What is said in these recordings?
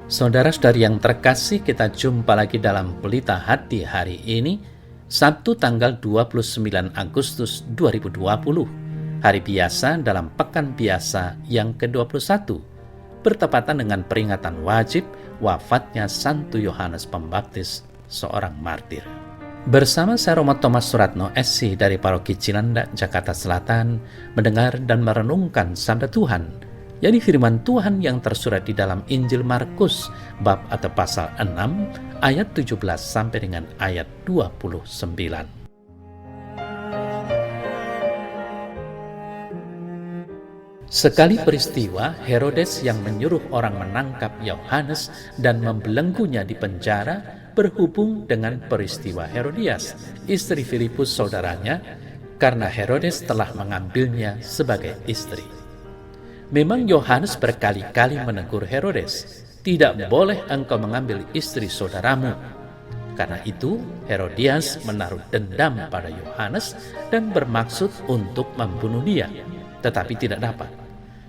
Saudara-saudari yang terkasih, kita jumpa lagi dalam Pelita Hati hari ini, Sabtu tanggal 29 Agustus 2020, hari biasa dalam Pekan Biasa yang ke-21, bertepatan dengan peringatan wajib wafatnya Santo Yohanes Pembaptis, seorang martir. Bersama saya Romo Thomas Suratno, SC dari Paroki Cilandak, Jakarta Selatan, mendengar dan merenungkan sabda Tuhan, yakni firman Tuhan yang tersurat di dalam Injil Markus bab atau pasal 6 ayat 17 sampai dengan ayat 29. Sekali peristiwa, Herodes yang menyuruh orang menangkap Yohanes dan membelenggunya di penjara berhubung dengan peristiwa Herodias, istri Filipus saudaranya, karena Herodes telah mengambilnya sebagai istri. Memang Yohanes berkali-kali menegur Herodes, "Tidak boleh engkau mengambil istri saudaramu." Karena itu, Herodias menaruh dendam pada Yohanes dan bermaksud untuk membunuh dia, tetapi tidak dapat.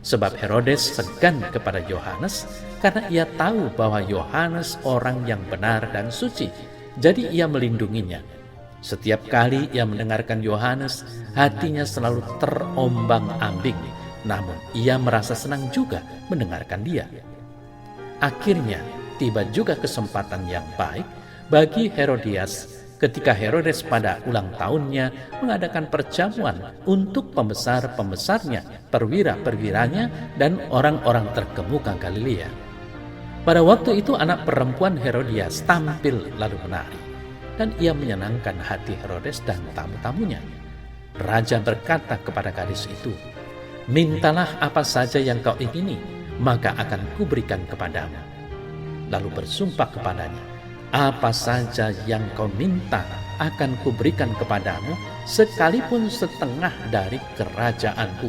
Sebab Herodes segan kepada Yohanes karena ia tahu bahwa Yohanes orang yang benar dan suci, jadi ia melindunginya. Setiap kali ia mendengarkan Yohanes, hatinya selalu terombang-ambing. Namun ia merasa senang juga mendengarkan dia. Akhirnya tiba juga kesempatan yang baik bagi Herodias ketika Herodes pada ulang tahunnya mengadakan perjamuan untuk pembesar-pembesarnya, perwira-perwiranya, dan orang-orang terkemuka Galilea. Pada waktu itu anak perempuan Herodias tampil lalu menari, dan ia menyenangkan hati Herodes dan tamu-tamunya. Raja berkata kepada gadis itu, "Mintalah apa saja yang kau ingini, maka akan kuberikan kepadamu." Lalu bersumpah kepadanya, "Apa saja yang kau minta akan kuberikan kepadamu, sekalipun setengah dari kerajaanku."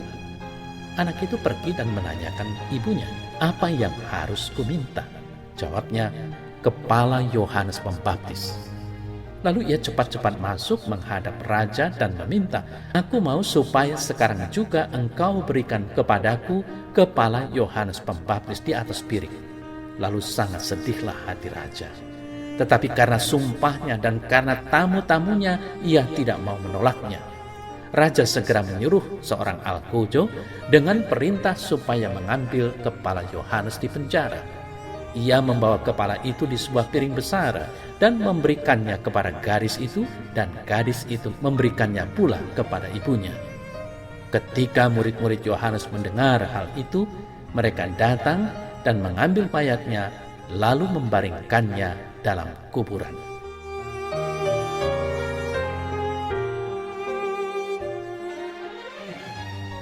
Anak itu pergi dan menanyakan ibunya, "Apa yang harus kuminta?" Jawabnya, "Kepala Yohanes Pembaptis." Lalu ia cepat-cepat masuk menghadap raja dan meminta, "Aku mau supaya sekarang juga engkau berikan kepadaku kepala Yohanes Pembaptis di atas piring." Lalu sangat sedihlah hati raja. Tetapi karena sumpahnya dan karena tamu-tamunya, ia tidak mau menolaknya. Raja segera menyuruh seorang algojo dengan perintah supaya mengambil kepala Yohanes di penjara. Ia membawa kepala itu di sebuah piring besar dan memberikannya kepada gadis itu, dan gadis itu memberikannya pula kepada ibunya. Ketika murid-murid Yohanes mendengar hal itu, mereka datang dan mengambil mayatnya lalu membaringkannya dalam kuburan.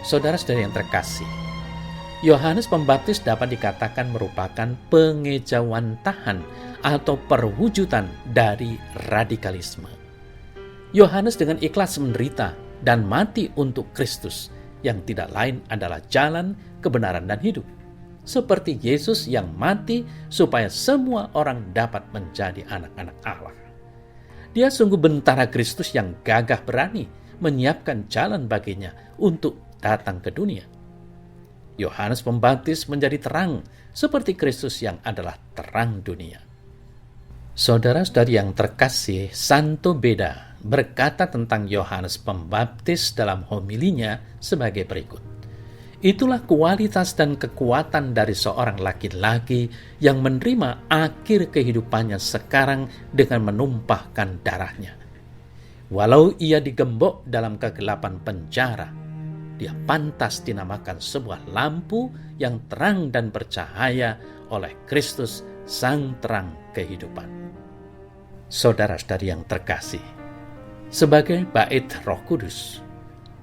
Saudara-saudari yang terkasih, Yohanes Pembaptis dapat dikatakan merupakan pengejawantahan atau perwujudan dari radikalisme. Yohanes dengan ikhlas menderita dan mati untuk Kristus, yang tidak lain adalah jalan, kebenaran, dan hidup. Seperti Yesus yang mati supaya semua orang dapat menjadi anak-anak Allah. Dia sungguh bentara Kristus yang gagah berani menyiapkan jalan baginya untuk datang ke dunia. Yohanes Pembaptis menjadi terang seperti Kristus yang adalah terang dunia. Saudara-saudari yang terkasih, Santo Beda berkata tentang Yohanes Pembaptis dalam homilinya sebagai berikut. "Itulah kualitas dan kekuatan dari seorang laki-laki yang menerima akhir kehidupannya sekarang dengan menumpahkan darahnya. Walau ia digembok dalam kegelapan penjara, dia pantas dinamakan sebuah lampu yang terang dan bercahaya oleh Kristus, sang terang kehidupan." Saudara-saudari yang terkasih, sebagai bait Roh Kudus,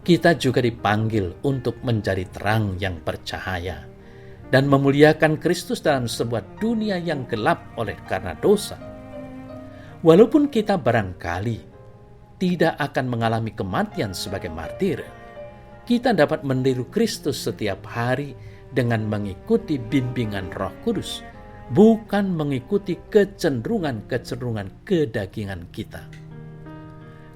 kita juga dipanggil untuk menjadi terang yang bercahaya dan memuliakan Kristus dalam sebuah dunia yang gelap oleh karena dosa. Walaupun kita barangkali tidak akan mengalami kematian sebagai martir, kita dapat meniru Kristus setiap hari dengan mengikuti bimbingan Roh Kudus, bukan mengikuti kecenderungan-kecenderungan kedagingan kita.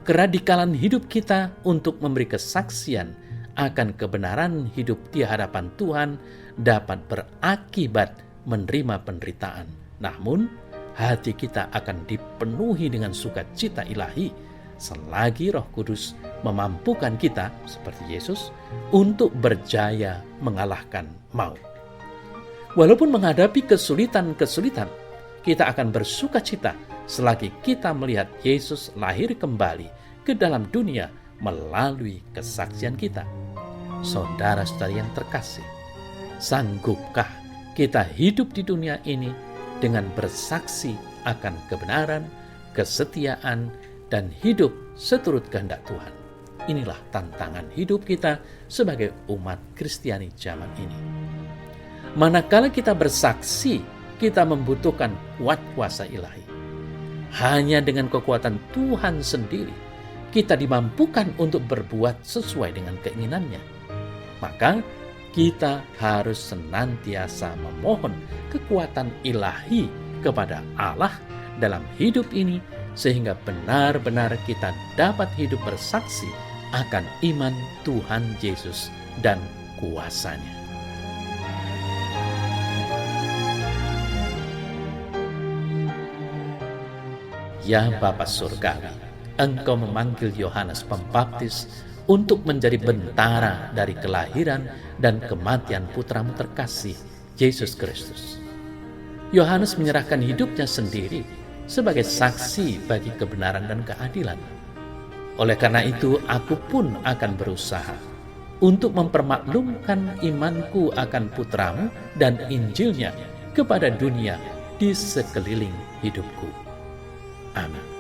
Keradikalan hidup kita untuk memberi kesaksian akan kebenaran hidup di hadapan Tuhan dapat berakibat menerima penderitaan. Namun, hati kita akan dipenuhi dengan sukacita ilahi selagi Roh Kudus memampukan kita, seperti Yesus, untuk berjaya mengalahkan maut. Walaupun menghadapi kesulitan-kesulitan, kita akan bersukacita selagi kita melihat Yesus lahir kembali ke dalam dunia melalui kesaksian kita. Saudara-saudari yang terkasih, sanggupkah kita hidup di dunia ini dengan bersaksi akan kebenaran, kesetiaan, dan hidup seturut kehendak Tuhan? Inilah tantangan hidup kita sebagai umat Kristiani zaman ini. Manakala kita bersaksi, kita membutuhkan kuat kuasa ilahi. Hanya dengan kekuatan Tuhan sendiri, kita dimampukan untuk berbuat sesuai dengan keinginannya. Maka, kita harus senantiasa memohon kekuatan ilahi kepada Allah dalam hidup ini, sehingga benar-benar kita dapat hidup bersaksi akan iman Tuhan Yesus dan kuasa-Nya. Ya Bapa Surgawi, Engkau memanggil Yohanes Pembaptis untuk menjadi bentara dari kelahiran dan kematian putramu terkasih, Yesus Kristus. Yohanes menyerahkan hidupnya sendiri sebagai saksi bagi kebenaran dan keadilan. Oleh karena itu, aku pun akan berusaha untuk mempermaklumkan imanku akan putramu dan Injilnya kepada dunia di sekeliling hidupku. Amin.